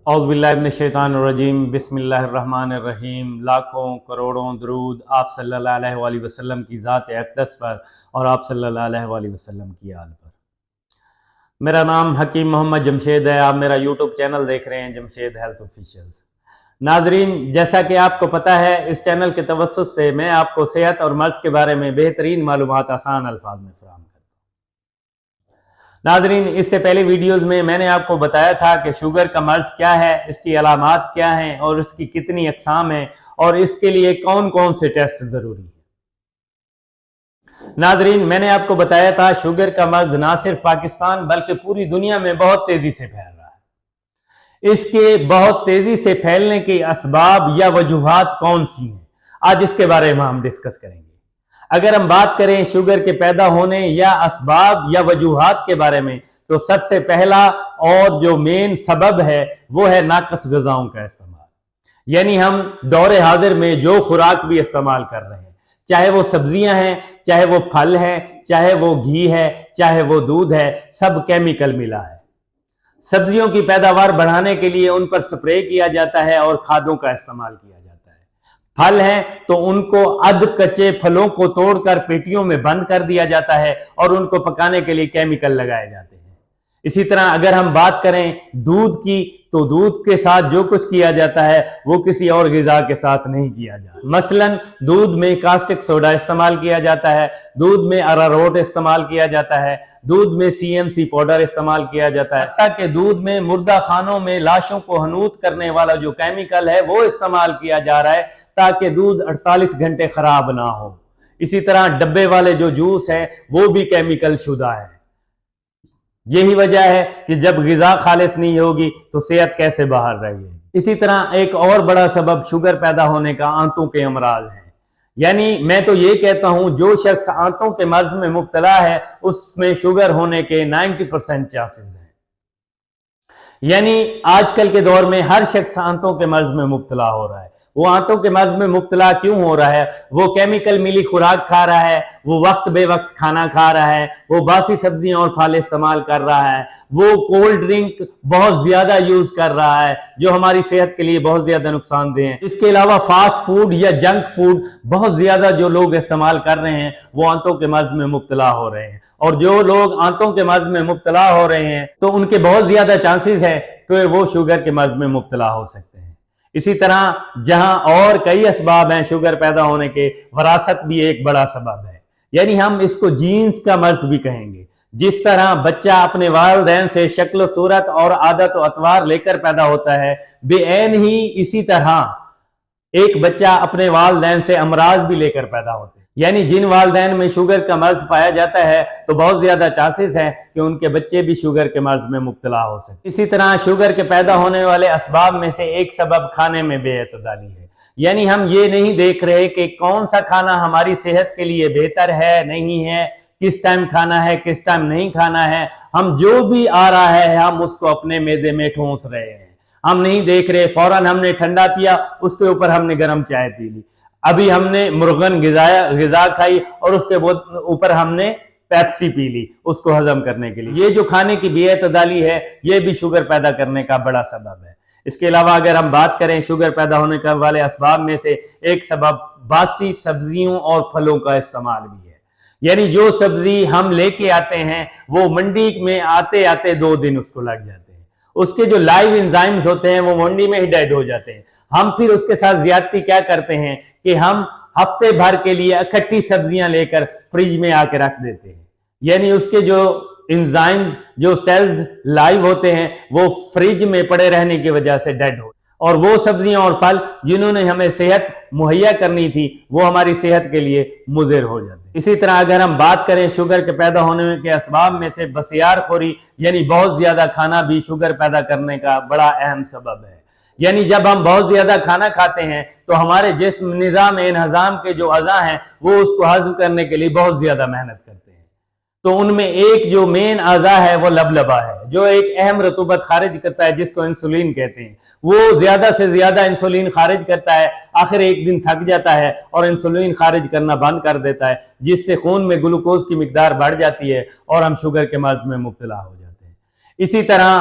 اعوذ باللہ من الشیطان الرجیم بسم اللہ الرحمن الرحیم۔ لاکھوں کروڑوں درود آپ صلی اللہ علیہ وآلہ وسلم کی ذات اقدس پر اور آپ صلی اللہ علیہ وآلہ وسلم کی آل پر۔ میرا نام حکیم محمد جمشید ہے، آپ میرا یوٹیوب چینل دیکھ رہے ہیں جمشید ہیلتھ آفیشیلز۔ ناظرین، جیسا کہ آپ کو پتہ ہے اس چینل کے توسط سے میں آپ کو صحت اور مرض کے بارے میں بہترین معلومات آسان الفاظ میں فراہم کرتا ہوں۔ ناظرین، اس سے پہلی ویڈیوز میں نے آپ کو بتایا تھا کہ شوگر کا مرض کیا ہے، اس کی علامات کیا ہیں اور اس کی کتنی اقسام ہیں اور اس کے لیے کون کون سے ٹیسٹ ضروری ہیں۔ ناظرین، میں نے آپ کو بتایا تھا شوگر کا مرض نہ صرف پاکستان بلکہ پوری دنیا میں بہت تیزی سے پھیل رہا ہے۔ اس کے بہت تیزی سے پھیلنے کے اسباب یا وجوہات کون سی ہیں، آج اس کے بارے میں ہم ڈسکس کریں گے۔ اگر ہم بات کریں شوگر کے پیدا ہونے یا اسباب یا وجوہات کے بارے میں تو سب سے پہلا اور جو مین سبب ہے وہ ہے ناقص غذاؤں کا استعمال۔ یعنی ہم دور حاضر میں جو خوراک بھی استعمال کر رہے ہیں، چاہے وہ سبزیاں ہیں، چاہے وہ پھل ہیں، چاہے وہ گھی ہے، چاہے وہ دودھ ہے، سب کیمیکل ملا ہے۔ سبزیوں کی پیداوار بڑھانے کے لیے ان پر سپرے کیا جاتا ہے اور کھادوں کا استعمال کیا جاتا ہے۔ پھل ہیں تو ان کو ادھ کچے پھلوں کو توڑ کر پیٹیوں میں بند کر دیا جاتا ہے اور ان کو پکانے کے لیے کیمیکل لگائے جاتے ہیں۔ اسی طرح اگر ہم بات کریں دودھ کی تو دودھ کے ساتھ جو کچھ کیا جاتا ہے وہ کسی اور غذا کے ساتھ نہیں کیا جاتا۔ مثلا دودھ میں کاسٹک سوڈا استعمال کیا جاتا ہے، دودھ میں اراروٹ استعمال کیا جاتا ہے، دودھ میں CMC پاؤڈر استعمال کیا جاتا ہے، تاکہ دودھ میں مردہ خانوں میں لاشوں کو حنوط کرنے والا جو کیمیکل ہے وہ استعمال کیا جا رہا ہے تاکہ دودھ 48 گھنٹے خراب نہ ہو۔ اسی طرح ڈبے والے جو جوس ہیں وہ بھی کیمیکل شدہ ہے۔ یہی وجہ ہے کہ جب غذا خالص نہیں ہوگی تو صحت کیسے باہر رہے گی۔ اسی طرح ایک اور بڑا سبب شوگر پیدا ہونے کا آنتوں کے امراض ہیں۔ یعنی میں تو یہ کہتا ہوں جو شخص آنتوں کے مرض میں مبتلا ہے اس میں شوگر ہونے کے 90% چانسز ہیں۔ یعنی آج کل کے دور میں ہر شخص آنتوں کے مرض میں مبتلا ہو رہا ہے۔ وہ آنتوں کے مرض میں مبتلا کیوں ہو رہا ہے؟ وہ کیمیکل ملی خوراک کھا رہا ہے، وہ وقت بے وقت کھانا کھا رہا ہے، وہ باسی سبزیاں اور پھل استعمال کر رہا ہے، وہ کولڈ ڈرنک بہت زیادہ یوز کر رہا ہے جو ہماری صحت کے لیے بہت زیادہ نقصان دہ ہیں۔ اس کے علاوہ فاسٹ فوڈ یا جنک فوڈ بہت زیادہ جو لوگ استعمال کر رہے ہیں وہ آنتوں کے مرض میں مبتلا ہو رہے ہیں، اور جو لوگ آنتوں کے مرض میں مبتلا ہو رہے ہیں تو ان کے بہت زیادہ چانسز ہے کہ وہ شوگر کے مرض میں مبتلا ہو سکتے ہیں۔ اسی طرح جہاں اور کئی اسباب ہیں شوگر پیدا ہونے کے، وراثت بھی ایک بڑا سبب ہے۔ یعنی ہم اس کو جینز کا مرض بھی کہیں گے۔ جس طرح بچہ اپنے والدین سے شکل و صورت اور عادت و اطوار لے کر پیدا ہوتا ہے، بے عین ہی اسی طرح ایک بچہ اپنے والدین سے امراض بھی لے کر پیدا ہوتے ہیں۔ یعنی جن والدین میں شوگر کا مرض پایا جاتا ہے تو بہت زیادہ چانسز ہیں کہ ان کے بچے بھی شوگر کے مرض میں مبتلا ہو سکتے ہیں۔ اسی طرح شوگر کے پیدا ہونے والے اسباب میں سے ایک سبب کھانے میں بے اعتدالی ہے۔ یعنی ہم یہ نہیں دیکھ رہے کہ کون سا کھانا ہماری صحت کے لیے بہتر ہے، نہیں ہے، کس ٹائم کھانا ہے، کس ٹائم نہیں کھانا ہے۔ ہم جو بھی آ رہا ہے ہم اس کو اپنے معدے میں ٹھونس رہے ہیں۔ ہم نہیں دیکھ رہے فوراً ہم نے ٹھنڈا پیا، اس کے اوپر ہم نے گرم چائے پی لی، ابھی ہم نے مرغن غذا کھائی اور اس کے اوپر ہم نے پیپسی پی لی اس کو ہضم کرنے کے لیے۔ یہ جو کھانے کی بے اعتدالی ہے یہ بھی شوگر پیدا کرنے کا بڑا سبب ہے۔ اس کے علاوہ اگر ہم بات کریں شوگر پیدا ہونے والے اسباب میں سے ایک سبب باسی سبزیوں اور پھلوں کا استعمال بھی ہے۔ یعنی جو سبزی ہم لے کے آتے ہیں وہ منڈی میں آتے آتے 2 دن اس کو لگ جاتے ہیں، اس کے جو لائیو انزائمز ہوتے ہیں وہ منڈی میں ہی ڈیڈ ہو جاتے ہیں۔ ہم پھر اس کے ساتھ زیادتی کیا کرتے ہیں کہ ہم ہفتے بھر کے لیے اکٹھی سبزیاں لے کر فریج میں آ کے رکھ دیتے ہیں۔ یعنی اس کے جو انزائمز جو سیلز لائیو ہوتے ہیں وہ فریج میں پڑے رہنے کی وجہ سے ڈیڈ ہو، اور وہ سبزیاں اور پھل جنہوں نے ہمیں صحت مہیا کرنی تھی وہ ہماری صحت کے لیے مضر ہو جاتے ہیں۔ اسی طرح اگر ہم بات کریں شوگر کے پیدا ہونے کے اسباب میں سے بسیار خوری یعنی بہت زیادہ کھانا بھی شوگر پیدا کرنے کا بڑا اہم سبب ہے۔ یعنی جب ہم بہت زیادہ کھانا کھاتے ہیں تو ہمارے جسم نظام انہضام کے جو اعضاء ہیں وہ اس کو ہضم کرنے کے لیے بہت زیادہ محنت کرتے ہیں۔ تو ان میں ایک جو مین اعضاء ہے وہ لبلبا ہے جو ایک اہم رطوبت خارج کرتا ہے جس کو انسولین کہتے ہیں۔ وہ زیادہ سے زیادہ انسولین خارج کرتا ہے، آخر ایک دن تھک جاتا ہے اور انسولین خارج کرنا بند کر دیتا ہے، جس سے خون میں گلوکوز کی مقدار بڑھ جاتی ہے اور ہم شوگر کے مرض میں مبتلا ہو جاتے ہیں۔ اسی طرح